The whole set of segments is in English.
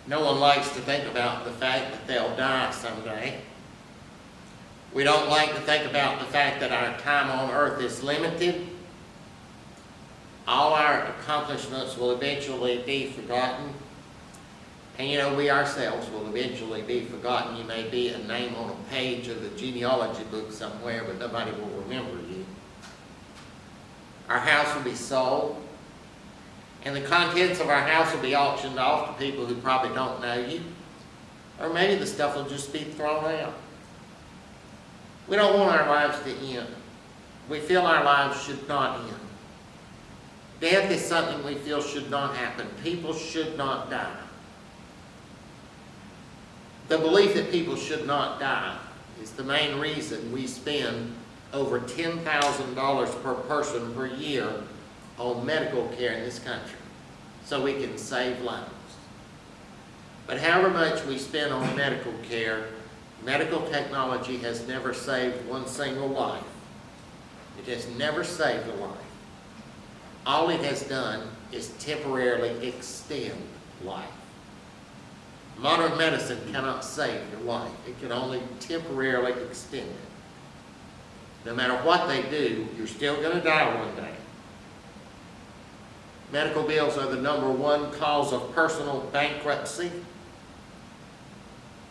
No one likes to think about the fact that they'll die someday. We don't like to think about the fact that our time on earth is limited. All our accomplishments will eventually be forgotten. And you know, we ourselves will eventually be forgotten. You may be a name on a page of the genealogy book somewhere, but nobody will remember you. Our house will be sold, and the contents of our house will be auctioned off to people who probably don't know you. Or maybe the stuff will just be thrown out. We don't want our lives to end. We feel our lives should not end. Death is something we feel should not happen. People should not die. The belief that people should not die is the main reason we spend over $10,000 per person per year on medical care in this country, so we can save lives. But however much we spend on medical care, medical technology has never saved one single life. It has never saved a life. All it has done is temporarily extend life. Modern medicine cannot save your life. It can only temporarily extend it. No matter what they do, you're still going to die one day. Medical bills are the #1 cause of personal bankruptcy.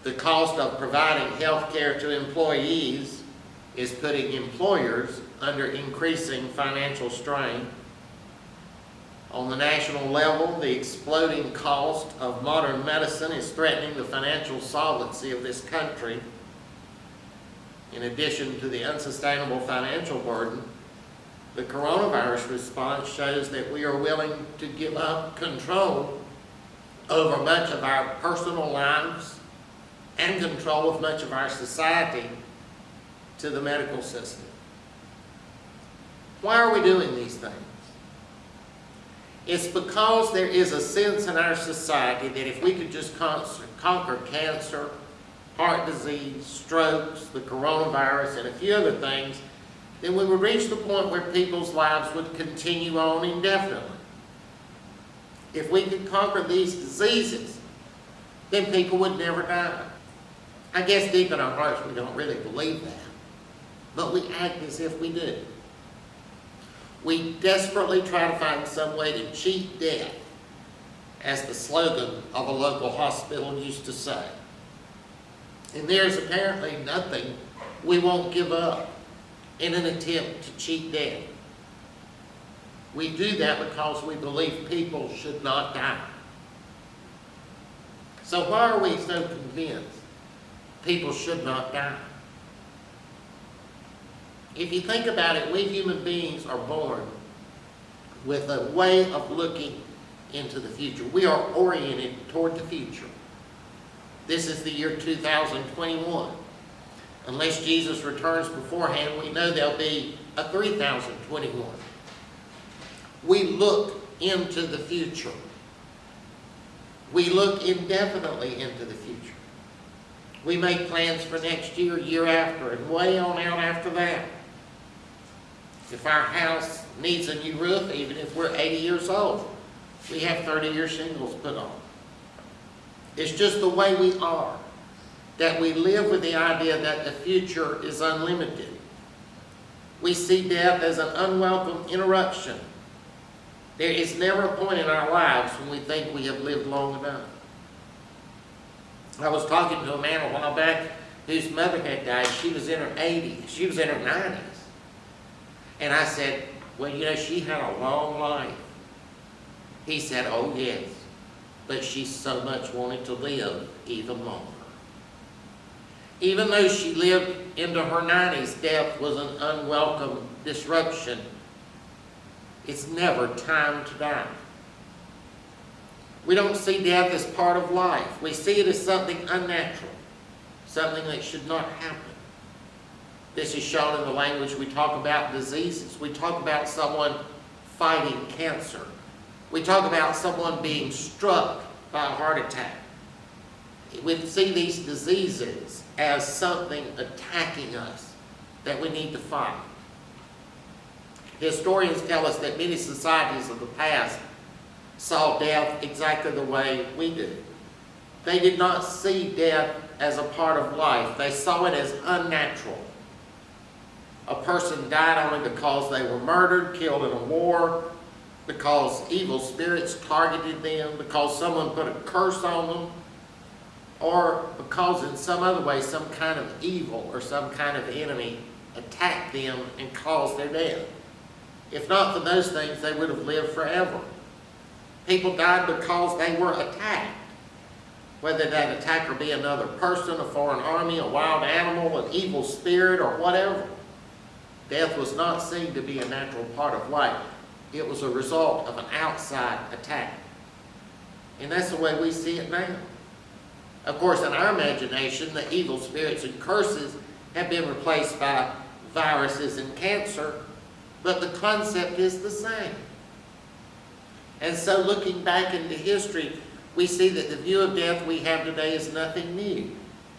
The cost of providing health care to employees is putting employers under increasing financial strain. On the national level, the exploding cost of modern medicine is threatening the financial solvency of this country. In addition to the unsustainable financial burden, the coronavirus response shows that we are willing to give up control over much of our personal lives and control of much of our society to the medical system. Why are we doing these things? It's because there is a sense in our society that if we could just conquer cancer, heart disease, strokes, the coronavirus, and a few other things, then we would reach the point where people's lives would continue on indefinitely. If we could conquer these diseases, then people would never die. I guess deep in our hearts we don't really believe that, but we act as if we do. We desperately try to find some way to cheat death, as the slogan of a local hospital used to say. And there's apparently nothing we won't give up in an attempt to cheat death. We do that because we believe people should not die. So why are we so convinced people should not die? If you think about it, we human beings are born with a way of looking into the future. We are oriented toward the future. This is the year 2021. Unless Jesus returns beforehand, we know there'll be a 3021. We look into the future. We look indefinitely into the future. We make plans for next year, year after, and way on out after that. If our house needs a new roof, even if we're 80 years old, we have 30-year shingles put on. It's just the way we are, that we live with the idea that the future is unlimited. We see death as an unwelcome interruption. There is never a point in our lives when we think we have lived long enough. I was talking to a man a while back whose mother had died. She was in her 80s. She was in her 90s. And I said, well, you know, she had a long life. He said, oh, yes, but she so much wanted to live even longer. Even though she lived into her 90s, death was an unwelcome disruption. It's never time to die. We don't see death as part of life. We see it as something unnatural, something that should not happen. This is shown in the language we talk about diseases. We talk about someone fighting cancer. We talk about someone being struck by a heart attack. We see these diseases as something attacking us that we need to fight. Historians tell us that many societies of the past saw death exactly the way we do. They did not see death as a part of life. They saw it as unnatural. A person died only because they were murdered, killed in a war, because evil spirits targeted them, because someone put a curse on them, or because in some other way some kind of evil or some kind of enemy attacked them and caused their death. If not for those things, they would have lived forever. People died because they were attacked. Whether that attacker be another person, a foreign army, a wild animal, an evil spirit, or whatever. Death was not seen to be a natural part of life. It was a result of an outside attack. And that's the way we see it now. Of course, in our imagination, the evil spirits and curses have been replaced by viruses and cancer, but the concept is the same. And so looking back into history, we see that the view of death we have today is nothing new.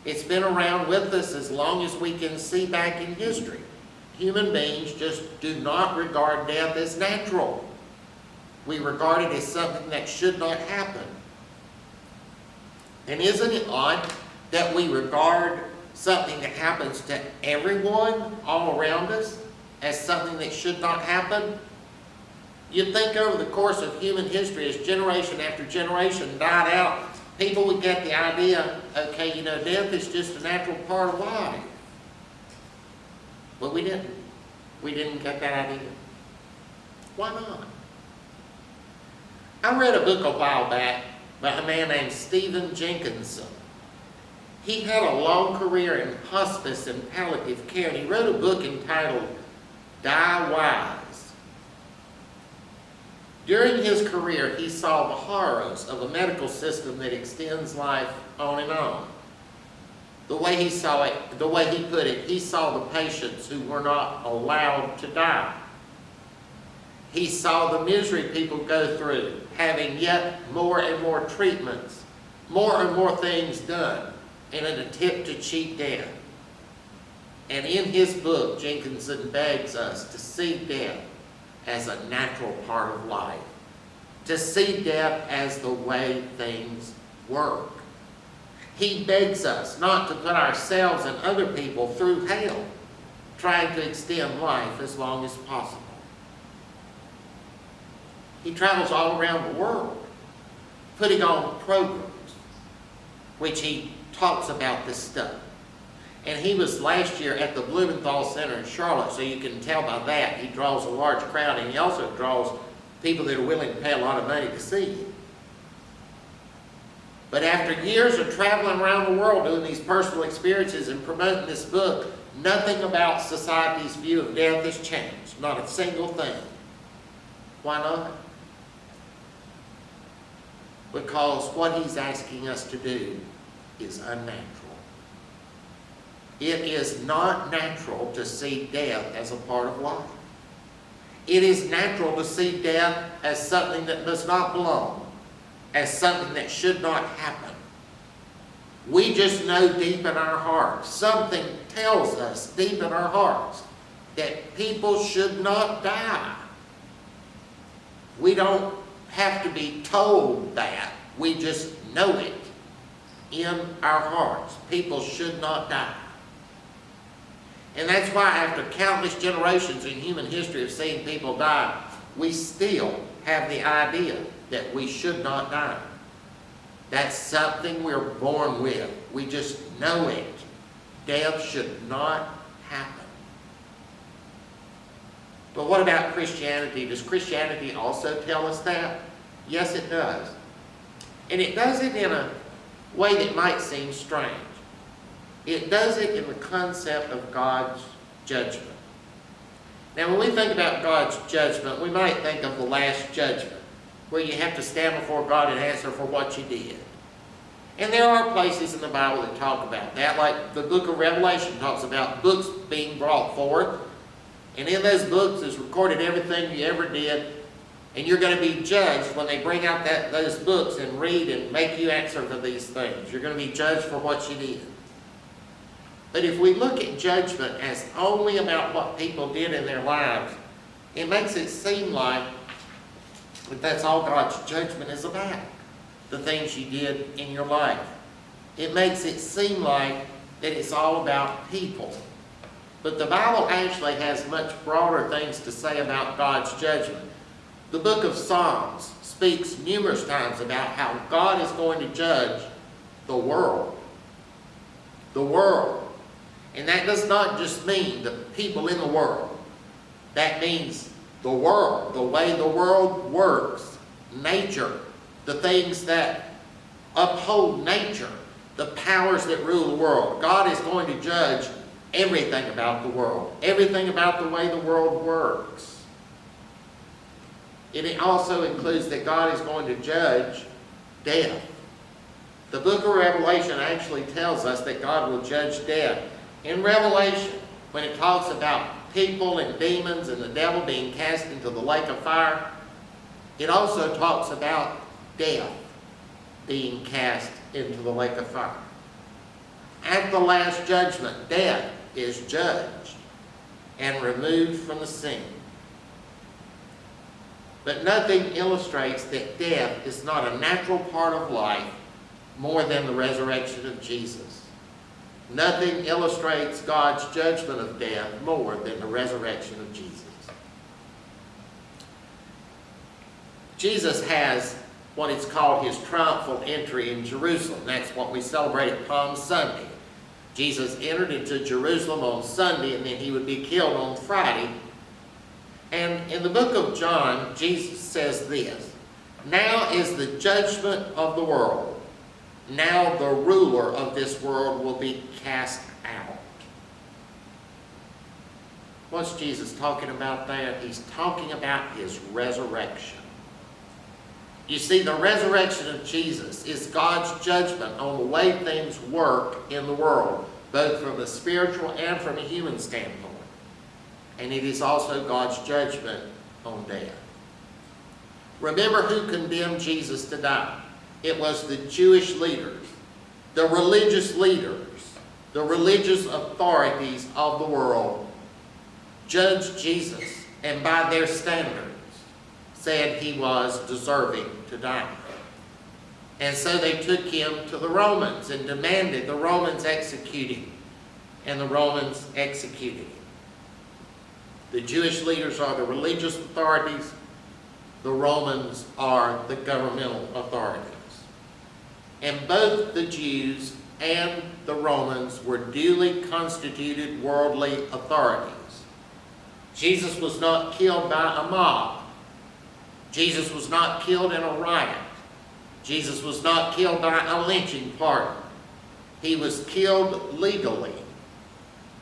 It's been around with us as long as we can see back in history. Human beings just do not regard death as natural. We regard it as something that should not happen. And isn't it odd that we regard something that happens to everyone all around us as something that should not happen? You'd think over the course of human history, as generation after generation died out, people would get the idea, okay, death is just a natural part of life. But we didn't. We didn't get that idea. Why not? I read a book a while back by a man named Stephen Jenkinson. He had a long career in hospice and palliative care, and he wrote a book entitled Die Wise. During his career, he saw the horrors of a medical system that extends life on and on. The way he saw it, the way he put it, he saw the patients who were not allowed to die. He saw the misery people go through, having yet more and more treatments, more and more things done in an attempt to cheat death. And in his book, Jenkinson begs us to see death as a natural part of life, to see death as the way things work. He begs us not to put ourselves and other people through hell, trying to extend life as long as possible. He travels all around the world, putting on programs, which he talks about this stuff. And he was last year at the Blumenthal Center in Charlotte, so you can tell by that he draws a large crowd, and he also draws people that are willing to pay a lot of money to see him. But after years of traveling around the world doing these personal experiences and promoting this book, nothing about society's view of death has changed. Not a single thing. Why not? Because what he's asking us to do is unnatural. It is not natural to see death as a part of life. It is natural to see death as something that does not belong, as something that should not happen. We just know deep in our hearts, something tells us deep in our hearts that people should not die. We don't have to be told that. We just know it in our hearts. People should not die. And that's why after countless generations in human history of seeing people die, we still have the idea that we should not die. That's something we're born with. We just know it. Death should not happen. But what about Christianity? Does Christianity also tell us that? Yes, it does. And it does it in a way that might seem strange. It does it in the concept of God's judgment. Now, when we think about God's judgment, we might think of the Last Judgment, where you have to stand before God and answer for what you did. And there are places in the Bible that talk about that, like the book of Revelation talks about books being brought forth. And in those books is recorded everything you ever did. And you're going to be judged when they bring out those books and read and make you answer for these things. You're going to be judged for what you did. But if we look at judgment as only about what people did in their lives, it makes it seem like that's all God's judgment is about. the things you did in your life. It makes it seem like that it's all about people. But the Bible actually has much broader things to say about God's judgment. The book of Psalms speaks numerous times about how God is going to judge the world. The world. And that does not just mean the people in the world. That means the world, the way the world works, nature, the things that uphold nature, the powers that rule the world. God is going to judge everything about the world, everything about the way the world works. And it also includes that God is going to judge death. The book of Revelation actually tells us that God will judge death. In Revelation, when it talks about people and demons and the devil being cast into the lake of fire, it also talks about death being cast into the lake of fire. At the last judgment, death is judged and removed from the scene. But nothing illustrates that death is not a natural part of life more than the resurrection of Jesus. Nothing illustrates God's judgment of death more than the resurrection of Jesus. Jesus has what is called his triumphal entry in Jerusalem. That's what we celebrate at Palm Sunday. Jesus entered into Jerusalem on Sunday, and then he would be killed on Friday. And in the book of John, Jesus says this, "Now is the judgment of the world. Now the ruler of this world will be cast out." What's Jesus talking about there? He's talking about his resurrection. You see, the resurrection of Jesus is God's judgment on the way things work in the world, both from a spiritual and from a human standpoint. And it is also God's judgment on death. Remember who condemned Jesus to die? It was the Jewish leaders, the religious authorities of the world judged Jesus, and by their standards said he was deserving to die. And so they took him to the Romans and demanded the Romans execute him. And the Romans executed him. The Jewish leaders are the religious authorities. The Romans are the governmental authorities. And both the Jews and the Romans were duly constituted worldly authorities. Jesus was not killed by a mob. Jesus was not killed in a riot. Jesus was not killed by a lynching party. He was killed legally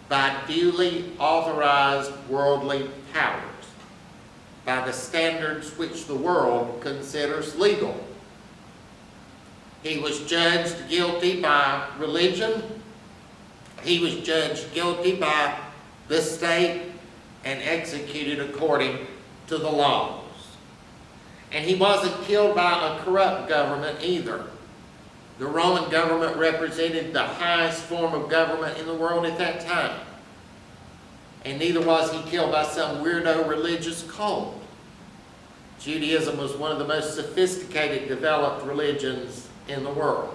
by duly authorized worldly powers, by the standards which the world considers legal. He was judged guilty by religion. He was judged guilty by the state and executed according to the laws. And he wasn't killed by a corrupt government either. The Roman government represented the highest form of government in the world at that time. And neither was he killed by some weirdo religious cult. Judaism was one of the most sophisticated, developed religions in the world.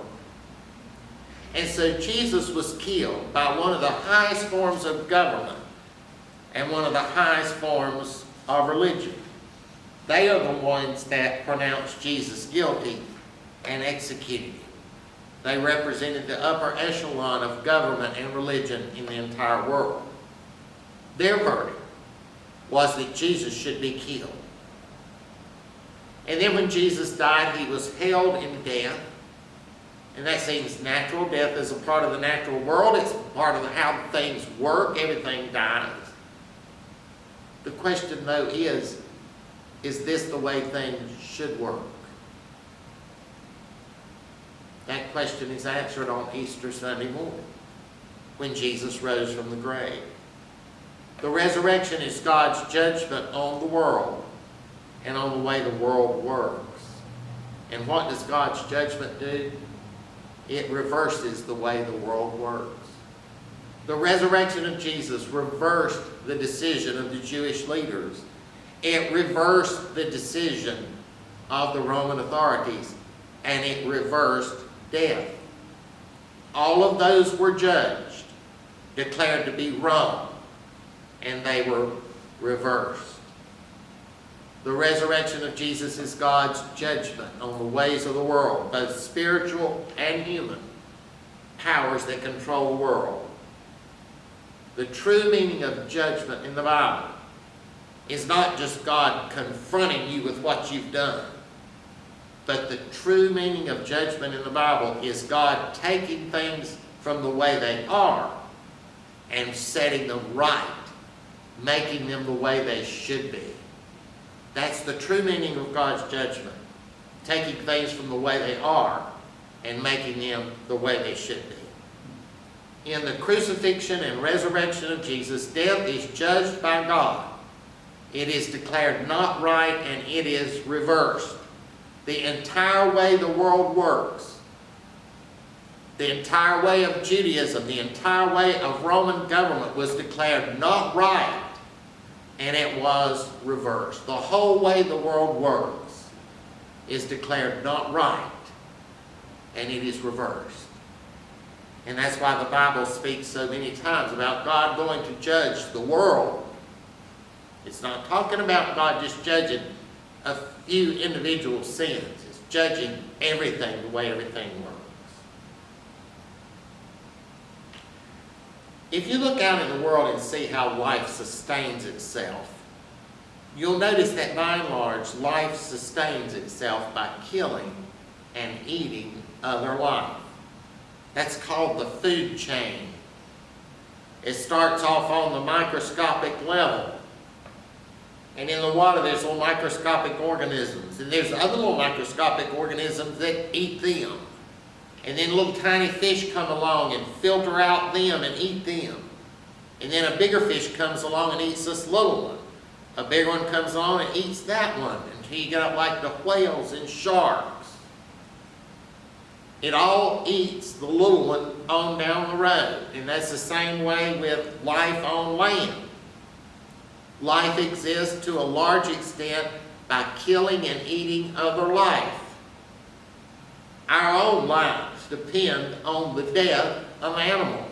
And so Jesus was killed by one of the highest forms of government and one of the highest forms of religion. They are the ones that pronounced Jesus guilty and executed him. They represented the upper echelon of government and religion in the entire world. Their verdict was that Jesus should be killed. And then when Jesus died, he was held in death. And that seems natural. Death is a part of the natural world. It's part of how things work. Everything dies. The question, though, is this the way things should work? That question is answered on Easter Sunday morning, when Jesus rose from the grave. The resurrection is God's judgment on the world and on the way the world works. And what does God's judgment do? It reverses the way the world works. The resurrection of Jesus reversed the decision of the Jewish leaders. It reversed the decision of the Roman authorities. and it reversed death. All of those were judged, declared to be wrong, and they were reversed. The resurrection of Jesus is God's judgment on the ways of the world, both spiritual and human powers that control the world. The true meaning of judgment in the Bible is not just God confronting you with what you've done, but the true meaning of judgment in the Bible is God taking things from the way they are and setting them right, making them the way they should be. That's the true meaning of God's judgment, taking things from the way they are and making them the way they should be. In the crucifixion and resurrection of Jesus, death is judged by God. It is declared not right, and it is reversed. The entire way the world works, the entire way of Judaism, the entire way of Roman government was declared not right, and it was reversed. The whole way the world works is declared not right, and it is reversed. And that's why the Bible speaks so many times about God going to judge the world. It's not talking about God just judging a few individual sins. It's judging everything the way everything works. If you look out in the world and see how life sustains itself, you'll notice that by and large, life sustains itself by killing and eating other life. That's called the food chain. It starts off on the microscopic level. And in the water there's little microscopic organisms. And there's other little microscopic organisms that eat them. And then little tiny fish come along and filter out them and eat them. And then a bigger fish comes along and eats this little one. A bigger one comes along and eats that one until you get up like the whales and sharks. It all eats the little one on down the road. And that's the same way with life on land. Life exists to a large extent by killing and eating other life. Our own lives depend on the death of animals.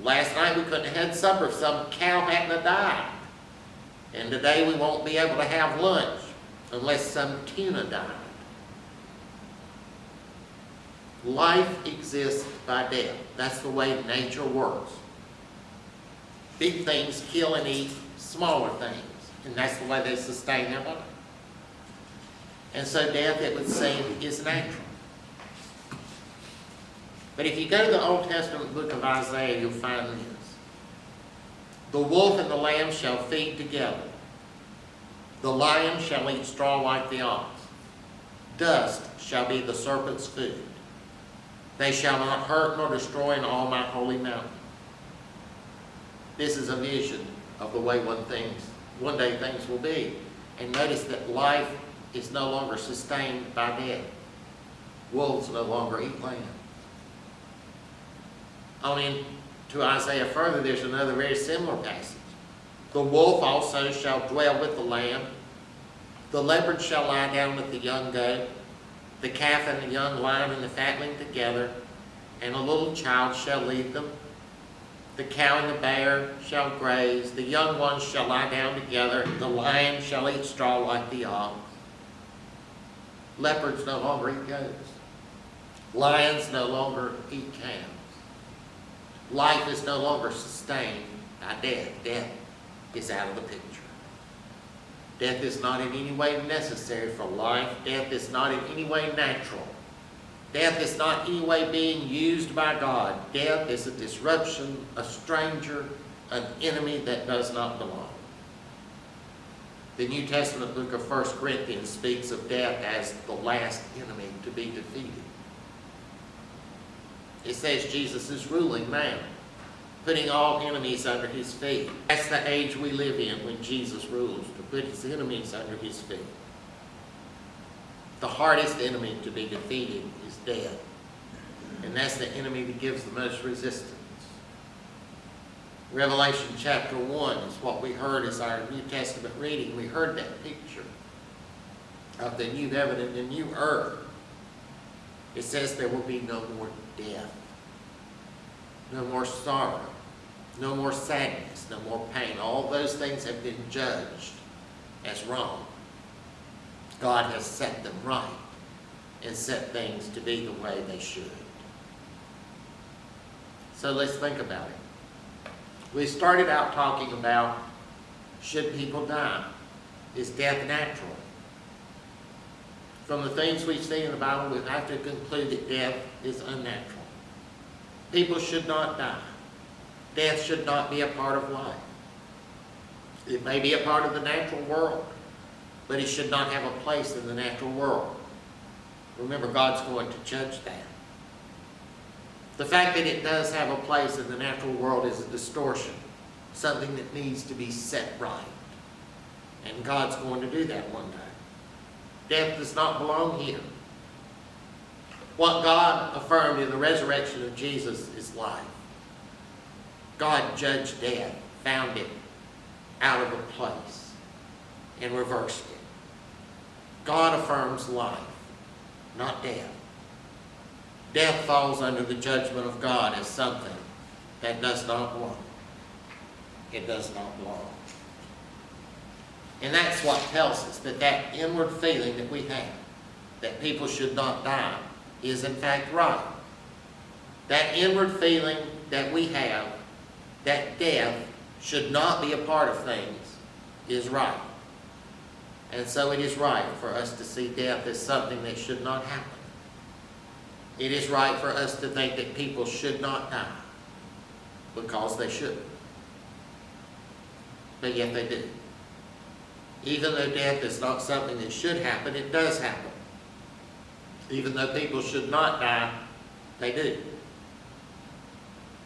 Last night we couldn't have had supper if some cow hadn't died. And today we won't be able to have lunch unless some tuna died. Life exists by death. That's the way nature works. Big things kill and eat smaller things, and that's the way they sustain their life. And so death, it would seem, is natural. But if you go to the Old Testament book of Isaiah, you'll find this. The wolf and the lamb shall feed together. The lion shall eat straw like the ox. Dust shall be the serpent's food. They shall not hurt nor destroy in all my holy mountain. This is a vision of the way one day things will be. And notice that life is no longer sustained by death. Wolves no longer eat lamb. On into Isaiah further, there's another very similar passage. The wolf also shall dwell with the lamb. The leopard shall lie down with the young goat. The calf and the young lion and the fatling together, and a little child shall lead them. The cow and the bear shall graze. The young ones shall lie down together. The lion shall eat straw like the ox. Leopards no longer eat goats. Lions no longer eat calves. Life is no longer sustained by death. Death is out of the picture. Death is not in any way necessary for life. Death is not in any way natural. Death is not in any way being used by God. Death is a disruption, a stranger, an enemy that does not belong. The New Testament book of 1 Corinthians speaks of death as the last enemy to be defeated. It says Jesus is ruling now, putting all enemies under his feet. That's the age we live in when Jesus rules, to put his enemies under his feet. The hardest enemy to be defeated is death. And that's the enemy that gives the most resistance. Revelation chapter 1 is what we heard as our New Testament reading. We heard that picture. of the new heaven and the new earth, it says there will be no more death, no more sorrow, no more sadness, no more pain. All those things have been judged as wrong. God has set them right and set things to be the way they should. So let's think about it. We started out talking about, should people die? Is death natural? From the things we see in the Bible, we have to conclude that death is unnatural. People should not die. Death should not be a part of life. It may be a part of the natural world, but it should not have a place in the natural world. Remember, God's going to judge that. The fact that it does have a place in the natural world is a distortion, something that needs to be set right. And God's going to do that one day. Death does not belong here. What God affirmed in the resurrection of Jesus is life. God judged death, found it out of a place, and reversed it. God affirms life, not death. Death falls under the judgment of God as something that does not belong. It does not belong. And that's what tells us that that inward feeling that we have, that people should not die, is in fact right. That inward feeling that we have, that death should not be a part of things, is right. And so it is right for us to see death as something that should not happen. It is right for us to think that people should not die, because they shouldn't. But yet they do. Even though death is not something that should happen, it does happen. Even though people should not die, they do.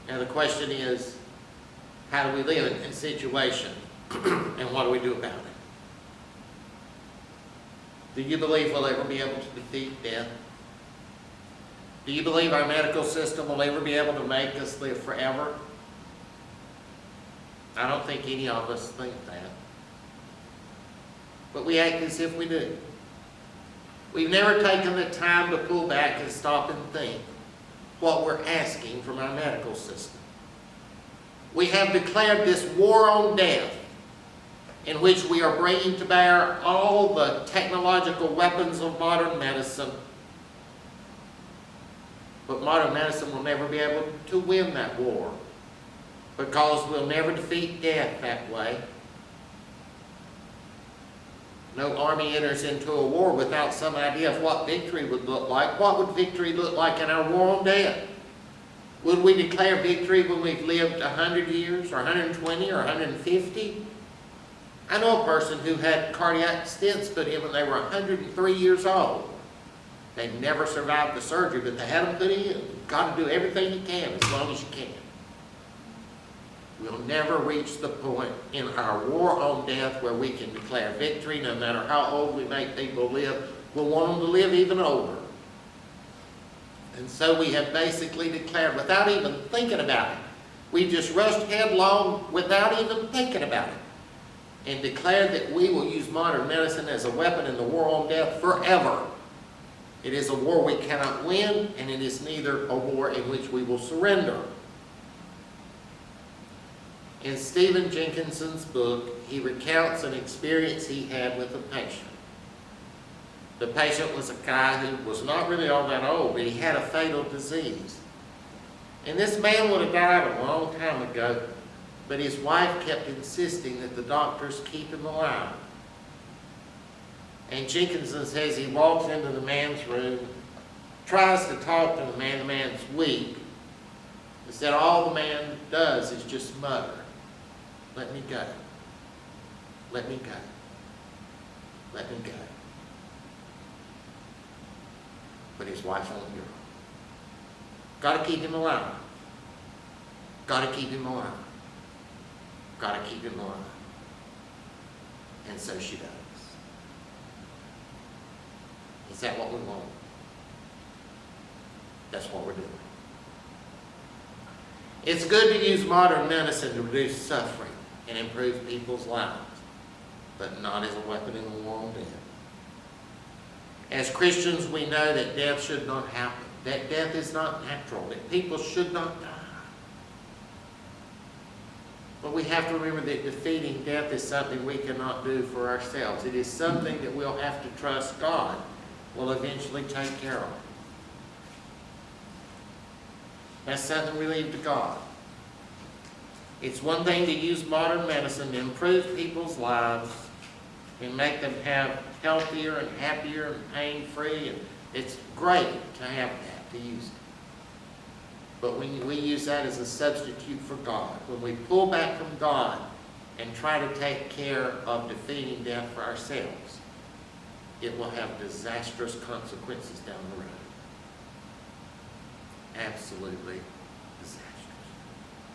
Now the question is, how do we live in this situation? And what do we do about it? Do you believe we'll ever be able to defeat death? Do you believe our medical system will ever be able to make us live forever? I don't think any of us think that. But we act as if we do. We've never taken the time to pull back and stop and think what we're asking from our medical system. We have declared this war on death, in which we are bringing to bear all the technological weapons of modern medicine. But modern medicine will never be able to win that war, because we'll never defeat death that way. No army enters into a war without some idea of what victory would look like. What would victory look like in our war on death? Would we declare victory when we've lived 100 years, or 120, or 150? I know a person who had cardiac stents put in when they were 103 years old. They never survived the surgery, but they had them put in. You've got to do everything you can as long as you can. We'll never reach the point in our war on death where we can declare victory, no matter how old we make people live. We'll want them to live even older. And so we have basically declared, without even thinking about it, we just rushed headlong without even thinking about it, and declared that we will use modern medicine as a weapon in the war on death forever. It is a war we cannot win, and it is neither a war in which we will surrender. In Stephen Jenkinson's book, he recounts an experience he had with a patient. The patient was a guy who was not really all that old, but he had a fatal disease. And this man would have died a long time ago, but his wife kept insisting that the doctors keep him alive. And Jenkinson says he walks into the man's room, tries to talk to the man's weak. Instead, all the man does is just mutter, "Let me go. Let me go. Let me go." But his wife won't hear him. Got to keep him alive. Got to keep him alive. Got to keep him alive. And so she does. Is that what we want? That's what we're doing. It's good to use modern medicine to reduce suffering and improve people's lives, but not as a weapon in the war on death. As Christians, we know that death should not happen, that death is not natural, that people should not die. But we have to remember that defeating death is something we cannot do for ourselves. It is something that we'll have to trust God will eventually take care of. That's something we leave to God. It's one thing to use modern medicine to improve people's lives and make them have healthier and happier and pain-free. And it's great to have that, to use it. But when we use that as a substitute for God, when we pull back from God and try to take care of defeating death for ourselves, it will have disastrous consequences down the road. Absolutely.